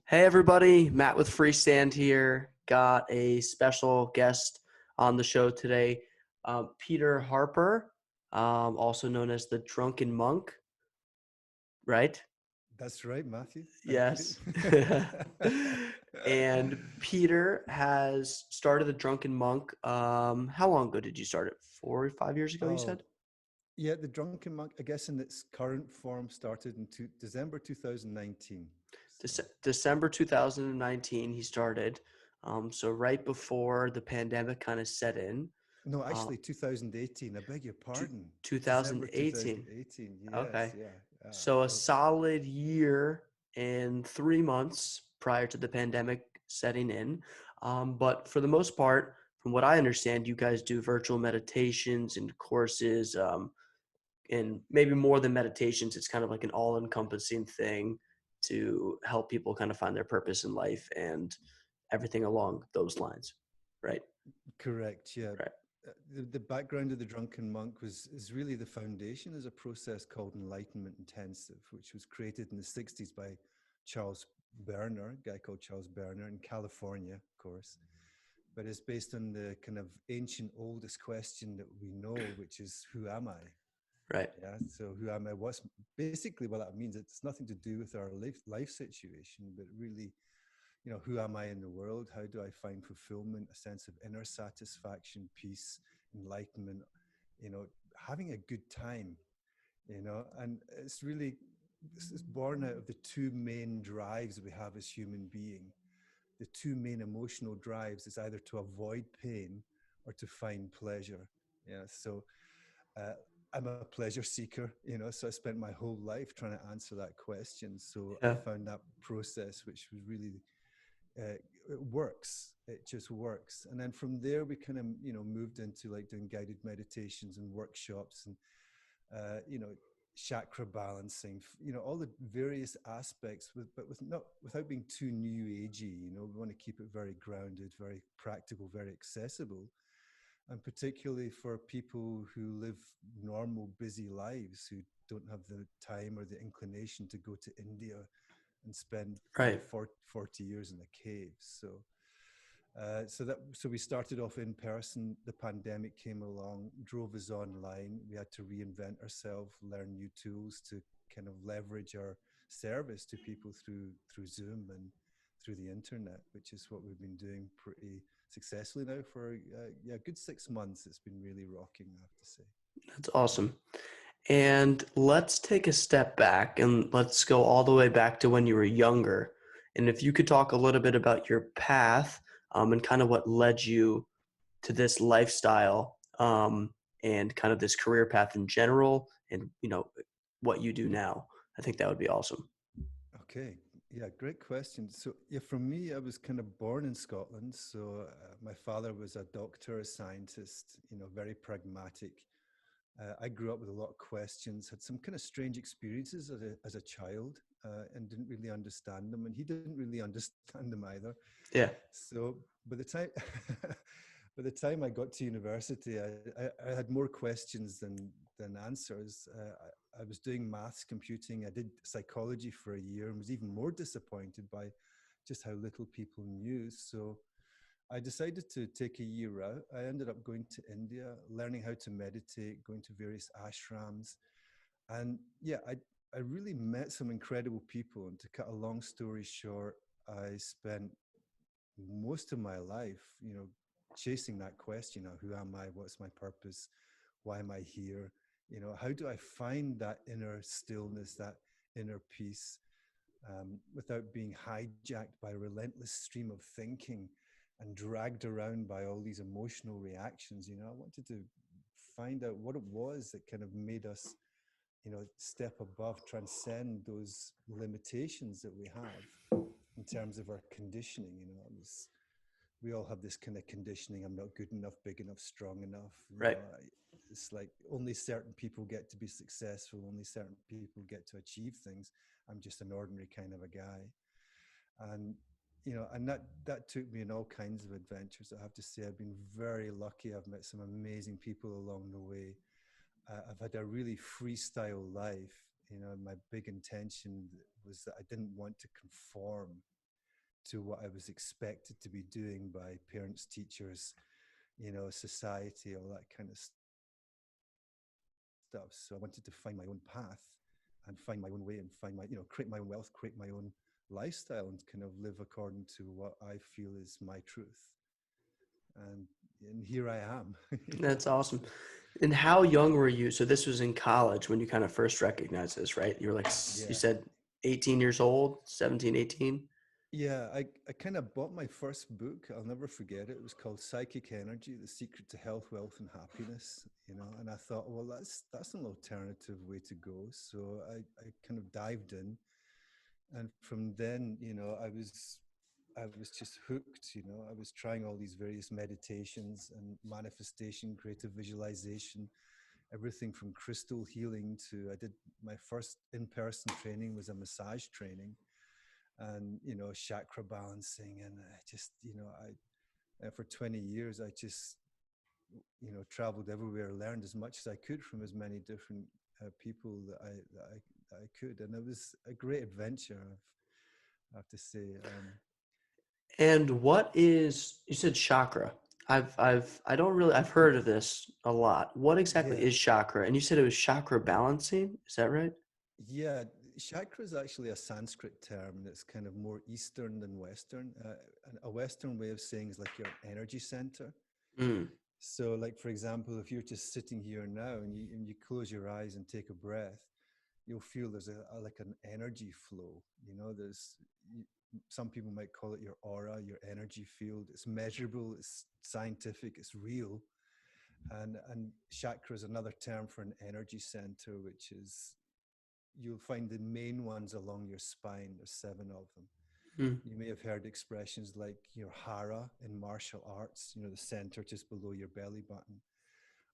Hey everybody, Matt with Freestand here. Got a special guest on the show today, Peter Harper, also known as the Drunken Monk, right? That's right, Matthew. Thank you. Yes. And Peter has started the Drunken Monk. How long ago did you start it? 4 or 5 years ago, you Oh, said? yeah, the Drunken Monk, I guess in its current form, started in December 2019. So, December 2019, he started. So right before the pandemic kind of set in. no, Uh, actually 2018. I beg your pardon. December 2018. 2018. Yes, Okay. yeah. So a solid year and 3 months prior to the pandemic setting in. But for the most part, from what I understand, you guys do virtual meditations and courses, and maybe more than meditations, it's kind of like an all-encompassing thing to help people kind of find their purpose in life and everything along those lines. Right. Correct, yeah. Right. The background of the Drunken Monk is really the foundation is a process called Enlightenment Intensive, which was created in the 60s by Charles Berner, a guy called Charles Berner in California, of course. But it's based on the kind of ancient oldest question that we know, which is, who am I? Right. Yeah. So who am I? What's basically what that means? It's nothing to do with our life situation, but really, who am I in the world? How do I find fulfillment, a sense of inner satisfaction, peace, enlightenment, you know, having a good time, and it's really, this is born out of the two main drives that we have as human beings. The two main emotional drives is either to avoid pain or to find pleasure. Yeah. So uh, I'm a pleasure seeker, so I spent my whole life trying to answer that question. So I Yeah. found that process, which was really, it works. It just works. And then from there, we kind of, moved into like doing guided meditations and workshops and, you know, chakra balancing, all the various aspects, but without being too new agey. We want to keep it very grounded, very practical, very accessible, and particularly for people who live normal, busy lives who don't have the time or the inclination to go to India and spend, Right. 40 years in a cave. So we started off in person. The pandemic came along, drove us online. We had to reinvent ourselves, learn new tools to kind of leverage our service to people through Zoom and through the internet, which is what we've been doing pretty successfully now for yeah, a good 6 months. It's been really rocking, I have to say. That's awesome. And let's take a step back and let's go all the way back to when you were younger. And if you could talk a little bit about your path, and kind of what led you to this lifestyle, and kind of this career path in general, and what you do now. I think that would be awesome. Okay. Yeah, great question. So, yeah, for me, I was kind of born in Scotland. So, my father was a doctor, a scientist, very pragmatic. I grew up with a lot of questions, had some kind of strange experiences as a child, and didn't really understand them. And he didn't really understand them either. Yeah. So, by the time, by the time I got to university, I had more questions than answers. I was doing maths, computing. I did psychology for a year and was even more disappointed by just how little people knew. So I decided to take a year out. I ended up going to India, learning how to meditate, going to various ashrams. And yeah, I really met some incredible people. And to cut a long story short, I spent most of my life, chasing that question of who am I? What's my purpose? Why am I here? How do I find that inner stillness, that inner peace, without being hijacked by a relentless stream of thinking and dragged around by all these emotional reactions? I wanted to find out what it was that kind of made us, step above, transcend those limitations that we have in terms of our conditioning. We all have this kind of conditioning. I'm not good enough, big enough, strong enough. Right. It's like only certain people get to be successful. Only certain people get to achieve things. I'm just an ordinary kind of a guy. And, and that took me in all kinds of adventures. I have to say, I've been very lucky. I've met some amazing people along the way. I've had a really freestyle life. My big intention was that I didn't want to conform. to what I was expected to be doing by parents, teachers, society, all that kind of stuff. So I wanted to find my own path and find my own way and find my, create my own wealth, create my own lifestyle and kind of live according to what I feel is my truth. And here I am. That's So awesome. And how young were you? So this was in college when you kind of first recognized this, right? You were like, you yeah. said 18 years old, 17, 18. Yeah, I kind of bought my first book. I'll never forget it. It was called Psychic Energy: The Secret to Health, Wealth, and Happiness. And I thought, well, that's an alternative way to go. So I kind of dived in, and from then, I was just hooked. I was trying all these various meditations and manifestation, creative visualization, everything from crystal healing to I did my first in-person training was a massage training and chakra balancing and I just I for 20 years I just traveled everywhere, learned as much as I could from as many different people that I could, and it was a great adventure. I have to say. And what is, you said chakra. I don't really, I've heard of this a lot. What exactly Yeah, is chakra? And you said it was chakra balancing. Is that right? yeah. Chakra is actually a Sanskrit term, and it's kind of more Eastern than Western. And a Western way of saying is like your energy center. Mm, So, like for example, if you're just sitting here now and you close your eyes and take a breath, you'll feel there's like an energy flow. There's some people might call it your aura, your energy field. It's measurable, it's scientific, it's real. And chakra is another term for an energy center, which is you'll find the main ones along your spine. There's 7 of them. mm, You may have heard expressions like your hara in martial arts, the center just below your belly button.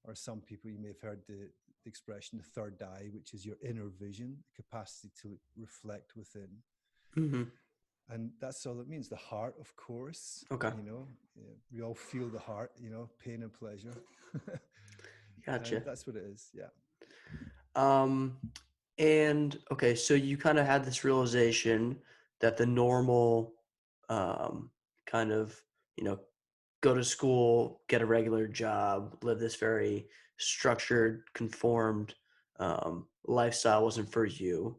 Or some people, you may have heard the expression the third eye, which is your inner vision, the capacity to reflect within. mm-hmm. And that's all it means. The heart, of course, Okay. we all feel the heart, pain and pleasure. And Gotcha. that's what it is. Yeah. Um, and okay, so you kind of had this realization that the normal kind of, you know, go to school, get a regular job, live this very structured, conformed lifestyle wasn't for you.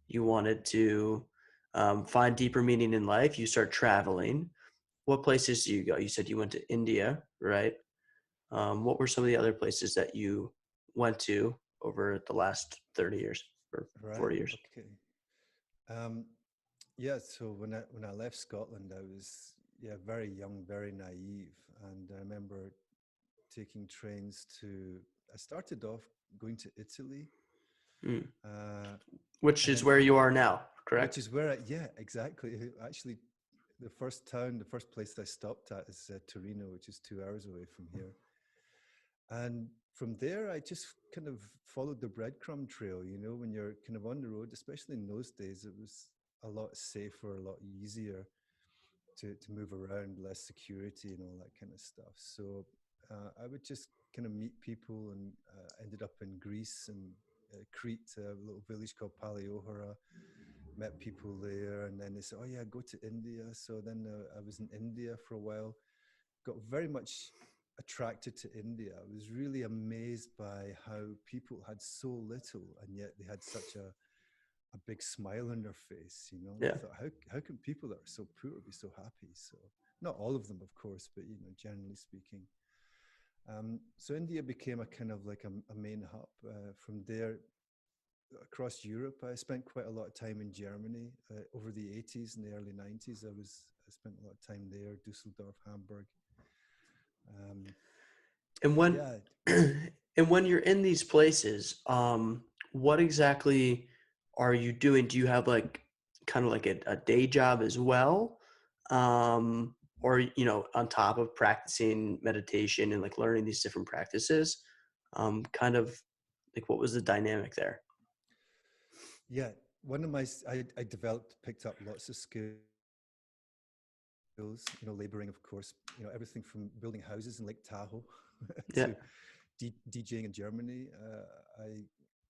You wanted to find deeper meaning in life. You start traveling. What places do you go? You said you went to India, right? What were some of the other places that you went to over the last 30 years or Right. 40 years? Okay. Um, yeah. So when I left Scotland, I was very young, very naive, and I remember taking trains to. I started off going to Italy, Mm. uh, Which and is then where you are now, which correct? is where yeah, exactly. Actually, the first place I stopped at is Torino, which is 2 hours away from here. And from there, I just kind of followed the breadcrumb trail. When you're kind of on the road, especially in those days, it was a lot safer, a lot easier to move around, less security and all that kind of stuff. So I would just kind of meet people and ended up in Greece and Crete, a little village called Paliohora, met people there. And then they said, oh, yeah, go to India. So then I was in India for a while, got very much attracted to India. I was really amazed by how people had so little and yet they had such a big smile on their face. And I Yeah. thought, how can people that are so poor be so happy? So not all of them, of course, but generally speaking. So India became a kind of like a main hub. From there, across Europe, I spent quite a lot of time in Germany over the 80s and the early 90s. I spent a lot of time there, Dusseldorf, Hamburg. Um, And when yeah, and when you're in these places, what exactly are you doing? Do you have like kind of like a day job as well? Or on top of practicing meditation and like learning these different practices, kind of like what was the dynamic there? yeah. One of my, I developed, picked up lots of skills, laboring, of course, everything from building houses in Lake Tahoe to Yeah. DJing in Germany. I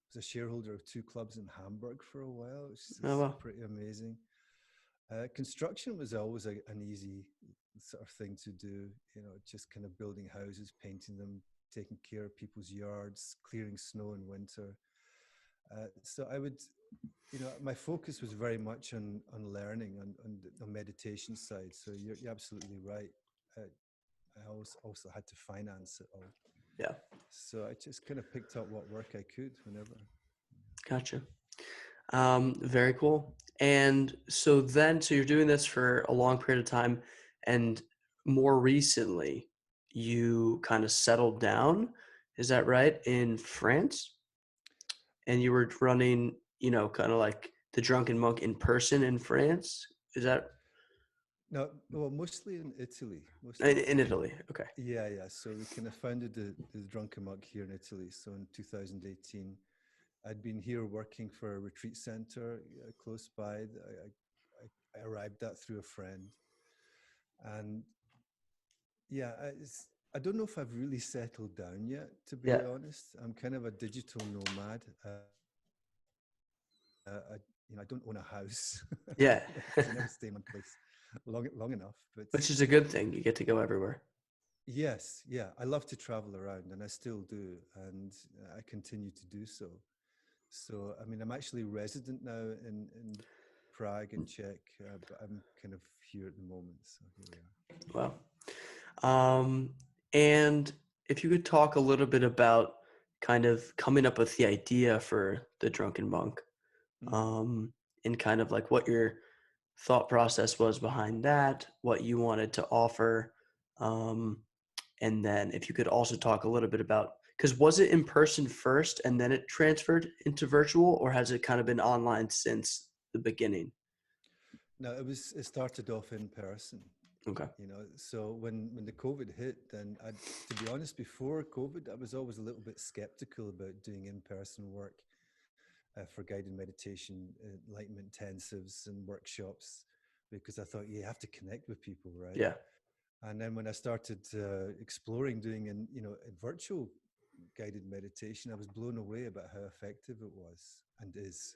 was a shareholder of 2 clubs in Hamburg for a while, which Oh is well. pretty amazing. Construction was always an easy sort of thing to do, just kind of building houses, painting them, taking care of people's yards, clearing snow in winter. So I would, my focus was very much on learning, on the meditation side. So you're absolutely right. Uh, I also had to finance it all. Yeah, So I just kind of picked up what work I could whenever. gotcha. Very cool. And so then, so you're doing this for a long period of time, and more recently, you kind of settled down. Is that right? In France? And you were running, kind of like the Drunken Monk in person in France? Is that No, well, mostly in Italy, in, mostly in Italy? Okay. Yeah, yeah. So we kind of founded the Drunken Monk here in Italy. So in 2018, I'd been here working for a retreat center close by. I arrived at through a friend, and yeah, I don't know if I've really settled down yet. To be Yeah. honest, I'm kind of a digital nomad. I don't own a house, Yeah. because I never stay in one place long enough. But Which is a good thing. You get to go everywhere. yes, yeah, I love to travel around, and I still do, and I continue to do so. So, I mean, I'm actually resident now in Prague in Czech, but I'm kind of here at the moment. So here we are. Well, um, and if you could talk a little bit about kind of coming up with the idea for the Drunken Monk, Mm. um, and kind of like what your thought process was behind that, what you wanted to offer, um, and then if you could also talk a little bit about, because was it in person first and then it transferred into virtual, or has it kind of been online since the beginning? Now, it started off in person, Okay. So when the COVID hit, then to be honest, before COVID, I was always a little bit skeptical about doing in-person work for guided meditation, enlightenment intensives, and workshops, because I thought you have to connect with people, right? Yeah. And then when I started exploring doing in virtual guided meditation, I was blown away about how effective it was and is,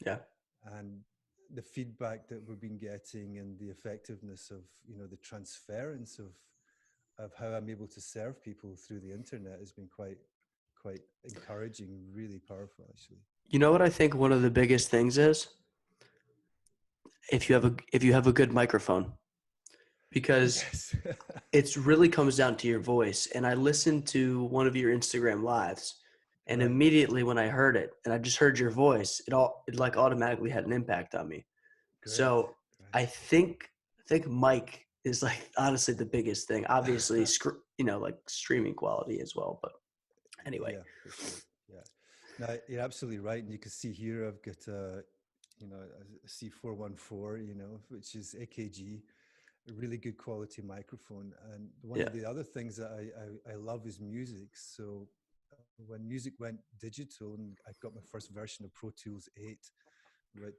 Yeah. and the feedback that we've been getting and the effectiveness of the transference of how I'm able to serve people through the internet has been quite encouraging, really powerful actually. You know what I think one of the biggest things is, if you have a good microphone, because Yes. it's really comes down to your voice. And I listened to one of your Instagram lives, and Right. immediately when I heard it and I just heard your voice, it like automatically had an impact on me. Great. So I think Mike is like honestly the biggest thing. Obviously, Great. like streaming quality as well. But anyway, Yeah, for sure. Yeah. No, you're absolutely right. And you can see here I've got a C414, which is AKG, a really good quality microphone. And one yeah. of the other things that I love is music. So when music went digital, and I got my first version of Pro Tools 8, about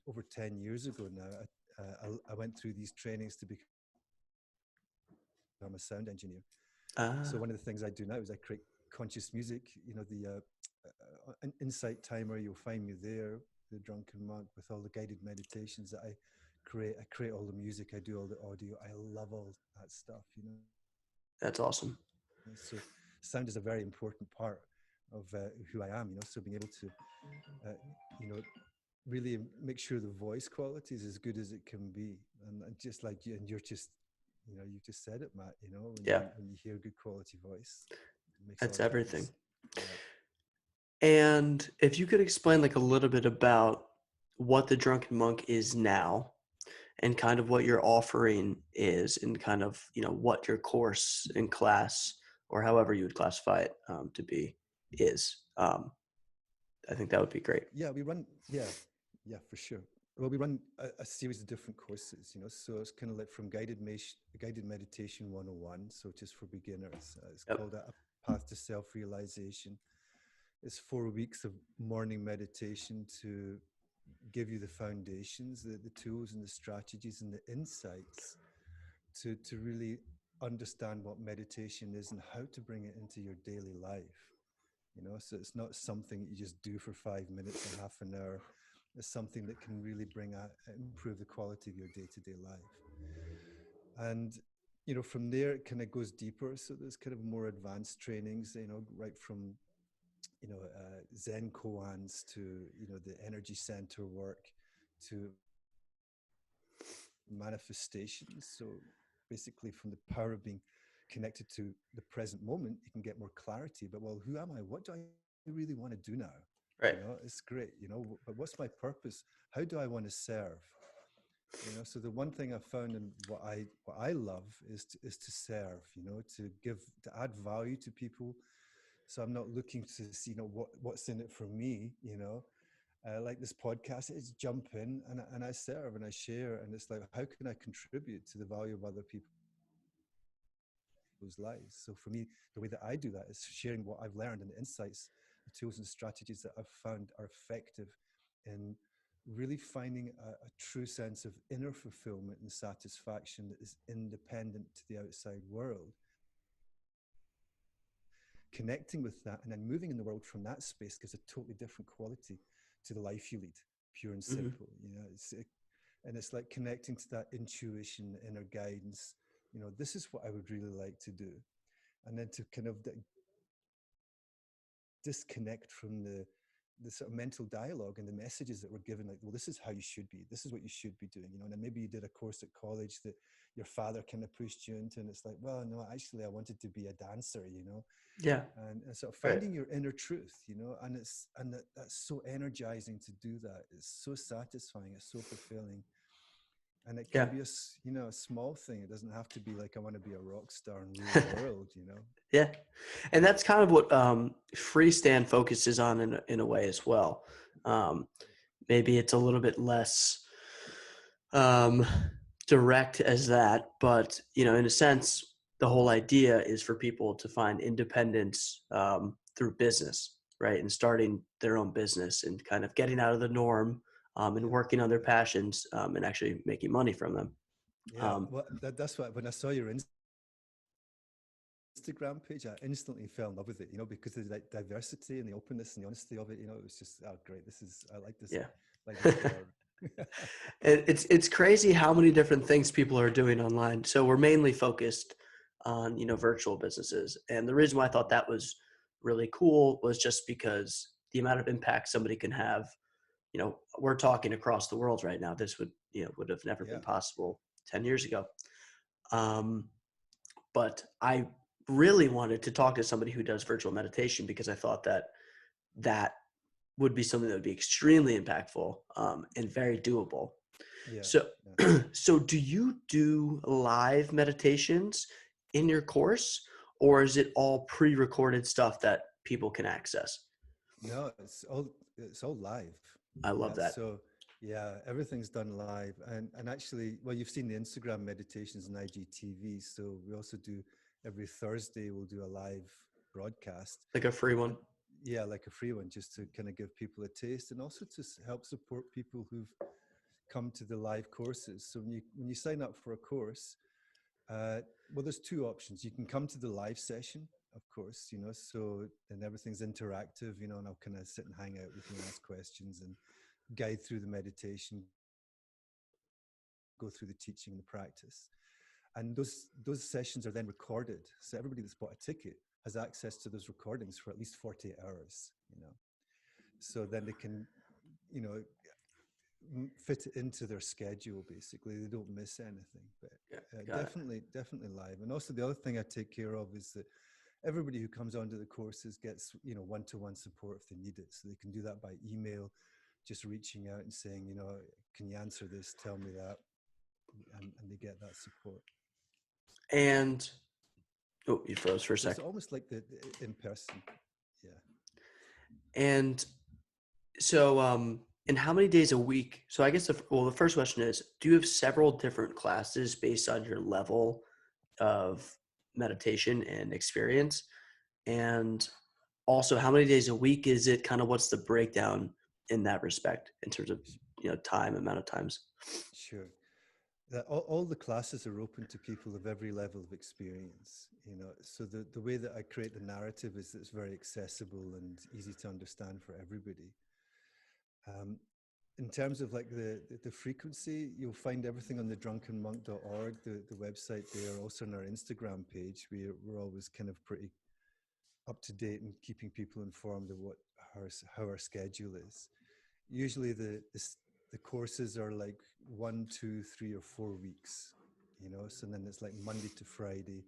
over 10 years ago now, I went through these trainings to become a sound engineer. So one of the things I do now is I create Ah, conscious music. The Insight Timer, you'll find me there, the Drunken Monk, with all the guided meditations that I create. I create all the music. I do all the audio. I love all that stuff. So that's awesome. sound is a very important part of who I am. So being able to, uh, you know, really make sure the voice quality is as good as it can be, and just like you, and you're just, you just said it, Matt. When Yeah, you hear good quality voice, it makes all that's the everything. difference. Yeah. And if you could explain like a little bit about what the Drunken Monk is now and kind of what your offering is and kind of, what your course and class or however you would classify it to be is. I think that would be great. Yeah, we run. Yeah, for sure. Well, we run a series of different courses. So it's kind of like from guided meditation 101, so just for beginners. It's Yep. called a path to self-realization. It's 4 weeks of morning meditation to give you the foundations, the tools and the strategies and the insights to really understand what meditation is and how to bring it into your daily life. So it's not something that you just do for 5 minutes or half an hour. as something that can really improve the quality of your day-to-day life. And from there it kind of goes deeper. So there's kind of more advanced trainings, right from Zen koans to the energy center work to manifestations. So basically, from the power of being connected to the present moment, you can get more clarity. But well, who am I? What do I really want to do now? Right. It's great, but what's my purpose? How do I want to serve? So the one thing I found, and what I love is to serve, to add value to people. So I'm not looking to see, what's in it for me, like this podcast is jump in and I serve and I share, and it's like, how can I contribute to the value of other people's lives? So for me, the way that I do that is sharing what I've learned and the insights, the tools and strategies that I've found are effective in really finding a true sense of inner fulfillment and satisfaction that is independent to the outside world, connecting with that and then moving in the world from that space gives a totally different quality to the life you lead, pure and simple. Hmm. And it's like connecting to that intuition, inner guidance. This is what I would really like to do, and then to kind of disconnect from the sort of mental dialogue and the messages that we're given, like, well, this is how you should be, this is what you should be doing, and then maybe you did a course at college that your father kind of pushed you into, and it's like, well, no, actually I wanted to be a dancer, and Yeah. sort of finding your inner Right. truth, and that's so energizing to do that. It's so satisfying, it's so fulfilling, and it can Yeah. be a small thing. It doesn't have to be like I want to be a rock star and rule the world. Yeah. And that's kind of what freestand focuses on in a way as well. Um, maybe it's a little bit less um, direct as that, but in a sense, the whole idea is for people to find independence through business, right? And starting their own business and kind of getting out of the norm and Yeah, working on their passions and actually making money from them. yeah. Um, Well, that's why when I saw your Instagram page, I instantly fell in love with it. Because of the like diversity and the openness and the honesty of it. It was just, oh, great. I yeah. like this story. It's crazy how many different things people are doing online. So we're mainly focused on virtual businesses, and the reason why I thought Mhm. that was really cool was just because the amount of impact somebody can have. We're talking across the world right now. This would have never been Yeah, possible 10 years ago. Um, but I really wanted to talk to somebody who does virtual meditation because I thought that would be something that would be extremely impactful and very doable. yeah, So, yeah. so do you do live meditations in your course, or is it all pre-recorded stuff that people can access? No, it's all live. I love Yeah, that. so yeah, everything's done live, and actually, well, you've seen the Instagram meditations and IGTV. So we also do every Thursday. We'll do a live broadcast, Like a free and one. yeah, like a free one, just to kind of give people a taste, and also to help support people who've come to the live courses. So when you sign up for a course, well, there's two options. You can come to the live session, of course, so then everything's interactive, and I'll kind of sit and hang out with you and ask questions and guide through the meditation, go through the teaching and the practice. And those sessions are then recorded. So everybody that's bought a ticket has access to those recordings for at least 48 hours. So then they can, you know, fit it into their schedule. Basically, they don't miss anything. But Yeah, got it. definitely live. And also the other thing I take care of is that everybody who comes onto the courses gets one-to-one support if they need it. So they can do that by email, just reaching out and saying, can you answer this? Tell me that, and they get that support. And oh, you froze for a So it's sec. almost like the in person. Yeah. And so, and how many days a week? So I guess the first question is, do you have several different classes based on your level of meditation and experience? And also, how many days a week is it? Kind of what's the breakdown in that respect in terms of time, amount of times? Sure. That all the classes are open to people of every level of experience. So the way that I create the narrative is that it's very accessible and easy to understand for everybody. Um, in terms of like the frequency, you'll find everything on the drunkenmonk.org, the website there, also on our Instagram page. We're always kind of pretty up to date and keeping people informed of what how our schedule is. Usually the courses are like 1, 2, 3, or 4 weeks, so then it's like Monday to Friday.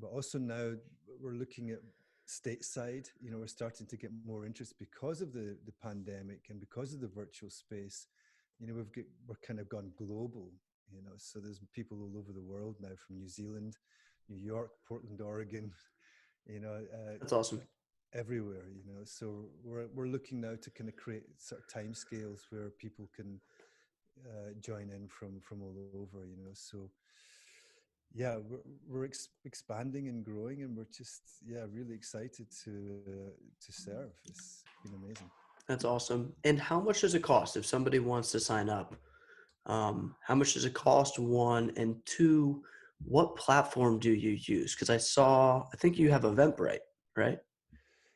But also now we're looking at stateside. We're starting to get more interest because of the pandemic and because of the virtual space. We're kind of gone global. So there's people all over the world now, from New Zealand, New York, Portland, Oregon, That's awesome. like everywhere. So we're looking now to kind of create sort of timescales where people can join in from all over. So yeah, we're expanding and growing, and we're just, yeah, really excited to serve. It's been amazing. That's awesome. And how much does it cost if somebody wants to sign up? How much does it cost? One, and two, what platform do you use? Because I think you have Eventbrite, right?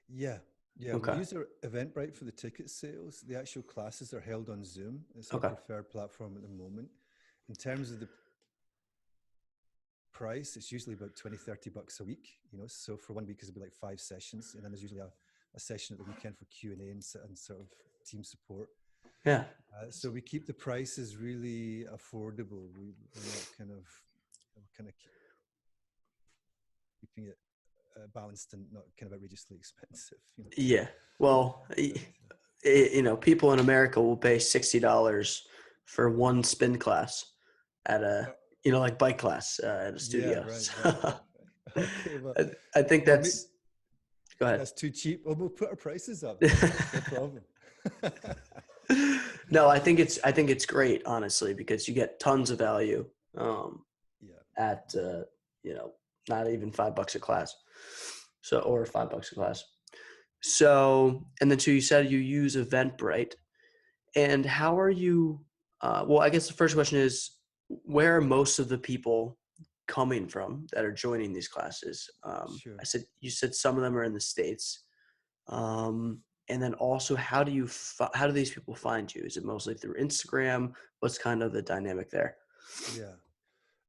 Yeah, yeah, we Okay. use our Eventbrite for the ticket sales. The actual classes are held on Zoom. It's our Okay. preferred platform at the moment. In terms of the price, it's usually about 20, $30 a week. So for 1 week it'll be like 5 sessions, and then there's usually a session at the weekend for Q&A and sort of team support. Yeah. So we keep the prices really affordable. We're not we're kind of keeping it balanced and not kind of outrageously expensive. Yeah. Well, But people in America will pay $60 for one spin class at uh, like bike class at a yeah, studio. right. Okay, well, I think well, that's. Go ahead. that's too cheap. Well, we'll put our prices up then. That's no problem. No, I think it's great, honestly, because you get tons of value Yeah, at you know not even $5 a class, so or $5 a class. So and then so you said you use Eventbrite, and how are you? Well, I guess the first question is, where are most of the people coming from that are joining these classes? sure. You said some of them are in the States. And then also, how do these people find you? Is it mostly through Instagram? What's kind of the dynamic there? Yeah.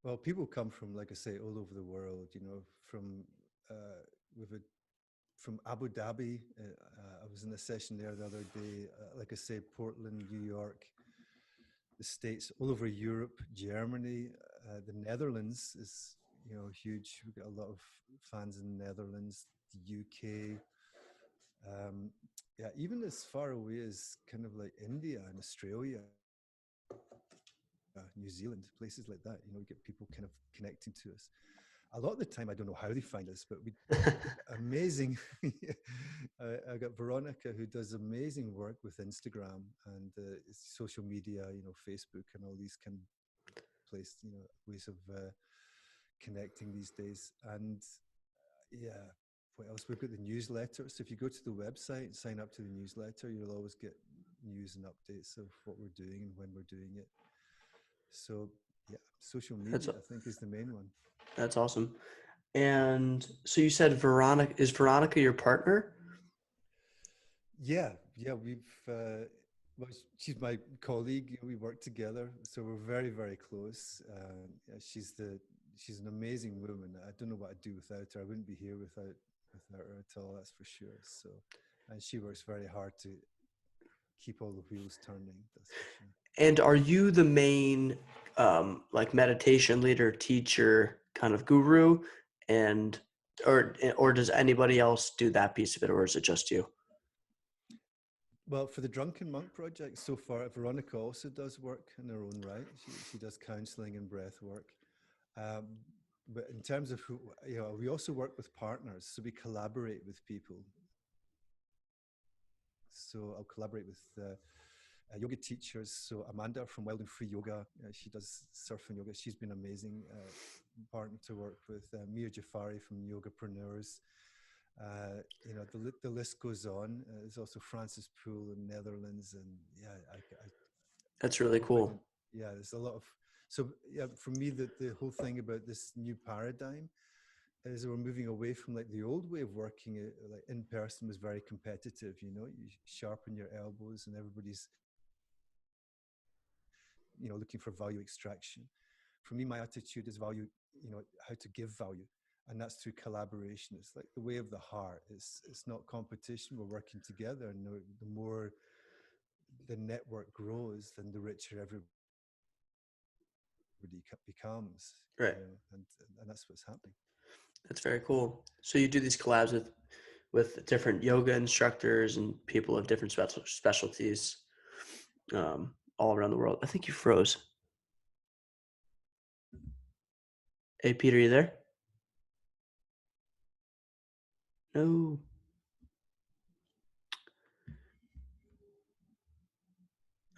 Well, people come from, like I say, all over the world. From with a from Abu Dhabi. I was in a session there the other day. Like I say, Portland, New York, the States, all over Europe, Germany, the Netherlands is huge. We've got a lot of fans in the Netherlands, the UK. Yeah, even as far away as kind of like India and Australia, New Zealand, places like that. We get people kind of connecting to us. A lot of the time, I don't know how they find us, but we amazing. I got Veronica, who does amazing work with Instagram and social media, Facebook and all these kind of ways of connecting these days. And yeah, what else? We've got the newsletter. So if you go to the website and sign up to the newsletter, you'll always get news and updates of what we're doing and when we're doing it. So yeah, social That's media, I think, is the main one. that's awesome. And so you said Veronica is Veronica your partner? Yeah, yeah, well, she's my colleague. We work together, so we're very, very close. Yeah, she's an amazing woman. I don't know what I'd do without her. I wouldn't be here without her at all. That's for sure. So, and she works very hard to keep all the wheels turning. That's for sure. And are you the main like meditation leader, teacher, kind of guru, and or does anybody else do that piece of it, or is it just you? Well, for the Drunken Monk project so far, Veronica also does work in her own right. She does counseling and breath work. Um, but in terms of who, we also work with partners, so we collaborate with people. So I'll collaborate with yoga teachers. So Amanda from Wild and Free Yoga, she does surf and yoga. She's been amazing partner to work with. Mia Jafari from Yogapreneurs. The list goes on. There's also Francis Poole in Netherlands, and yeah, That's really I'm finding, cool. there's a lot of, so yeah, for me, the whole thing about this new paradigm as we're moving away from like the old way of working, like in person was very competitive. You know, you sharpen your elbows, and everybody's looking for value extraction. For me, my attitude is value. How to give value, and that's through collaboration. It's like the way of the heart. It's not competition. We're working together, and the more the network grows, then the richer everybody becomes. Right. And that's what's happening. That's very cool. So you do these collabs with different yoga instructors and people of different specialties all around the world. I think you froze. Hey, Peter, you there? No.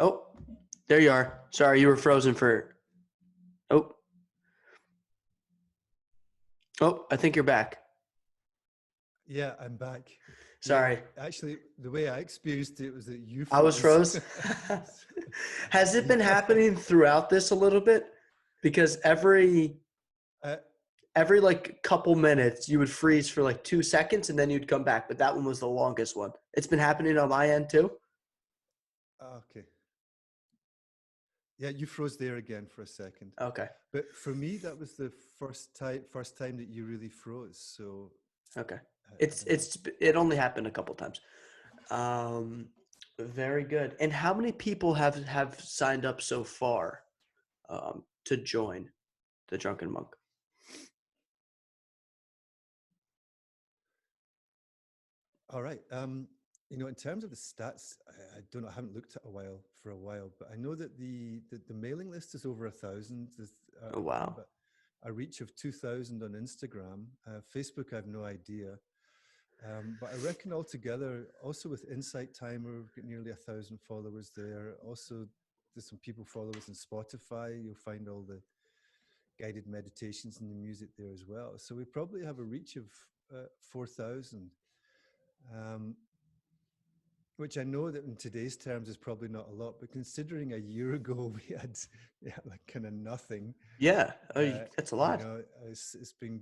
Oh, there you are. Sorry, you were frozen for. Oh, oh, I think you're back. Yeah, I'm back. Yeah, Sorry, actually, the way I experienced it was that you I was froze. froze. Has it been Yeah. happening throughout this a little bit? Because Uh, every like couple minutes you would freeze for like 2 seconds and then you'd come back, but that one was the longest one. It's been happening on my end too. okay. Yeah, you froze there again for a second. Okay. But for me, that was the first time that you really froze. So Okay. I don't know. It only happened a couple times. Um, very good. And how many people have signed up so far to join the Drunken Monk? All right. In terms of the stats, I don't know. I haven't looked at for a while, but I know that the mailing list is over 1,000. Oh We have wow. a reach of 2,000 on Instagram. Facebook, I have no idea. But I reckon altogether, also with Insight Timer, we've got nearly 1,000 followers there. Also, there's some people follow us on Spotify. You'll find all the guided meditations and the music there as well. So we probably have a reach of 4,000. Um, which I know that in today's terms is probably not a lot, but considering a year ago we had like kind of nothing, Yeah. Oh, uh, that's a lot. it's been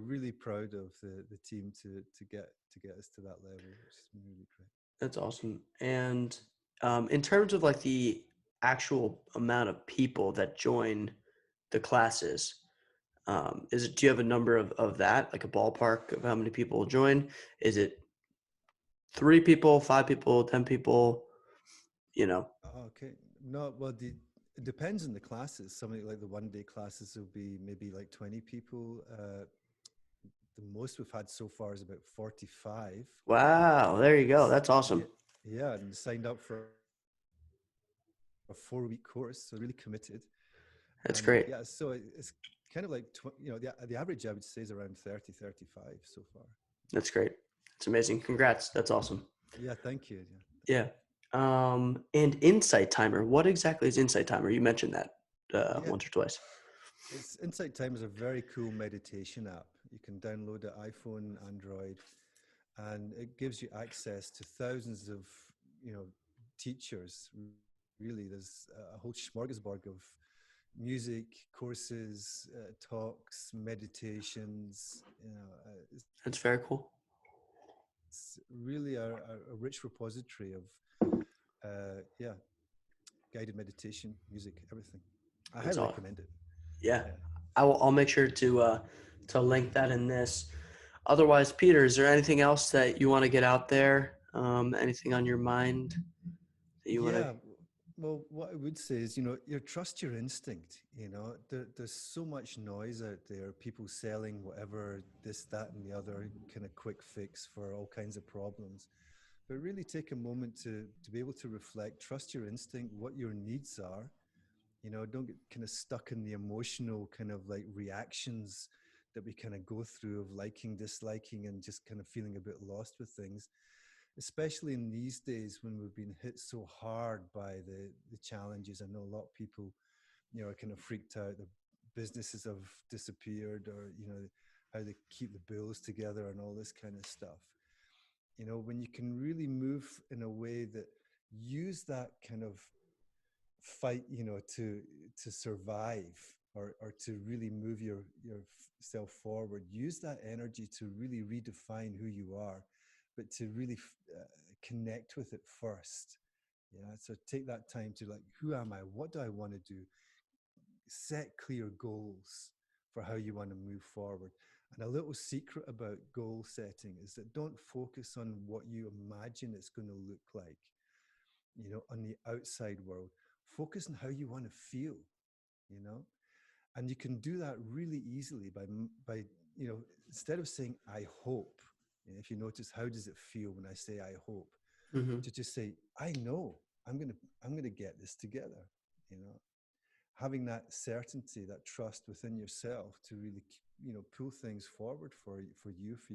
really proud of the team to get us to that level, which has been really great. That's awesome. And in terms of like the actual amount of people that join the classes, do you have a number of that, like a ballpark of how many people will join? Is it 3 people, 5 people, 10 people? You know. Okay, no, well it depends on the classes. Something like the 1 day classes will be maybe like 20 people. The most we've had so far is about 45. Wow. There you go. That's Yeah, awesome. yeah, and signed up for a 4 week course, so really committed. That's And great. yeah, so it's kind of like, the average I would say is around 30, 35 so far. That's great. That's amazing. Congrats. That's awesome. Yeah, thank you. Yeah. And Insight Timer. What exactly is Insight Timer? You mentioned that Yeah, once or twice. it's Insight Time is a very cool meditation app. You can download it iPhone, Android, and it gives you access to thousands of, you know, teachers. Really, there's a whole smorgasbord of music, courses, talks, meditations. That's very cool. It's really a rich repository of, yeah, guided meditation, music, everything. I That's highly all. recommend it. Yeah. Yeah. I'll make sure to link that in this. Otherwise, Peter, is there anything else that you want to get out there? Anything on your mind that you want to? Yeah. Well, what I would say is, trust your instinct. There's so much noise out there, people selling whatever, this, that, and the other kind of quick fix for all kinds of problems. But really take a moment to be able to reflect, trust your instinct, what your needs are. Don't get kind of stuck in the emotional kind of like reactions that we kind of go through of liking, disliking, and just kind of feeling a bit lost with things, especially in these days when we've been hit so hard by the challenges. I know a lot of people, are kind of freaked out. The businesses have disappeared, or how they keep the bills together and all this kind of stuff. When you can really move in a way that use that kind of fight, to survive, or to really move yourself forward, use that energy to really redefine who you are, but to really connect with it first. Yeah. So take that time to like, who am I? What do I want to do? Set clear goals for how you want to move forward. And a little secret about goal setting is that don't focus on what you imagine it's going to look like, on the outside world. Focus on how you want to feel, you know, and you can do that really easily by instead of saying I hope. If you notice, how does it feel when I say I hope? Hmm. To just say I know I'm gonna get this together. You know, having that certainty, that trust within yourself to really pull things forward for you, for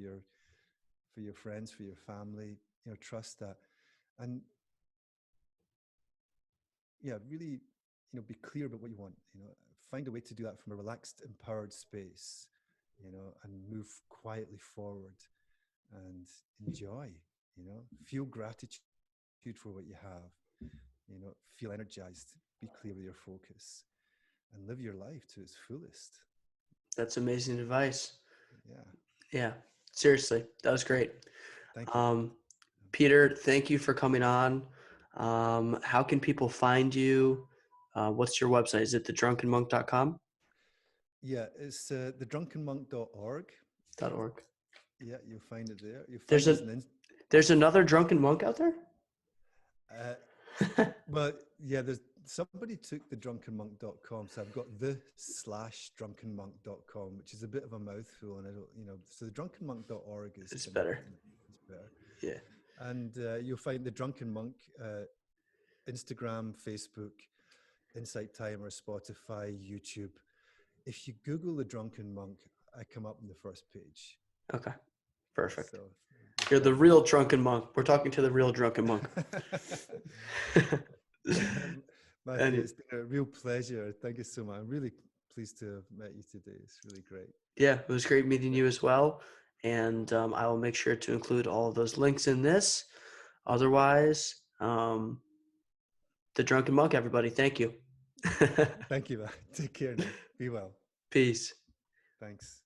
your friends, for your family. Trust that, and yeah, really, be clear about what you want. Find a way to do that from a relaxed, empowered space. And move quietly forward and enjoy. Feel gratitude for what you have. Feel energized. Be clear with your focus, and live your life to its fullest. That's amazing advice. Yeah. Yeah, seriously, that was great. Thank you. Um, Peter, thank you for coming on. How can people find you? What's your website? Is it thedrunkenmonk.com? Yeah, it's thedrunkenmonk.org. .org. Yeah, you'll find it there. You'll There's find us a there's another drunken monk out there? uh, but yeah, there's somebody took the drunkenmonk.com, so I've got the/drunkenmonk.com, which is a bit of a mouthful, and I don't, so the drunkenmonk.org is It's kind of, better. it's better. Yeah. And you'll find the Drunken Monk, Instagram, Facebook, Insight Timer, Spotify, YouTube. If you Google the Drunken Monk, I come up on the first page. Okay. Perfect. So you'll You're the find me real there. drunken monk. We're talking to the real drunken monk. Matthew, And it's been a real pleasure. Thank you so much. I'm really pleased to have met you today. It's really great. yeah, it was great meeting Yeah. you as well. And I will make sure to include all of those links in this. Otherwise, the drunken monk, everybody. Thank you. Thank you, man. Take care now. Be well. Peace. Thanks.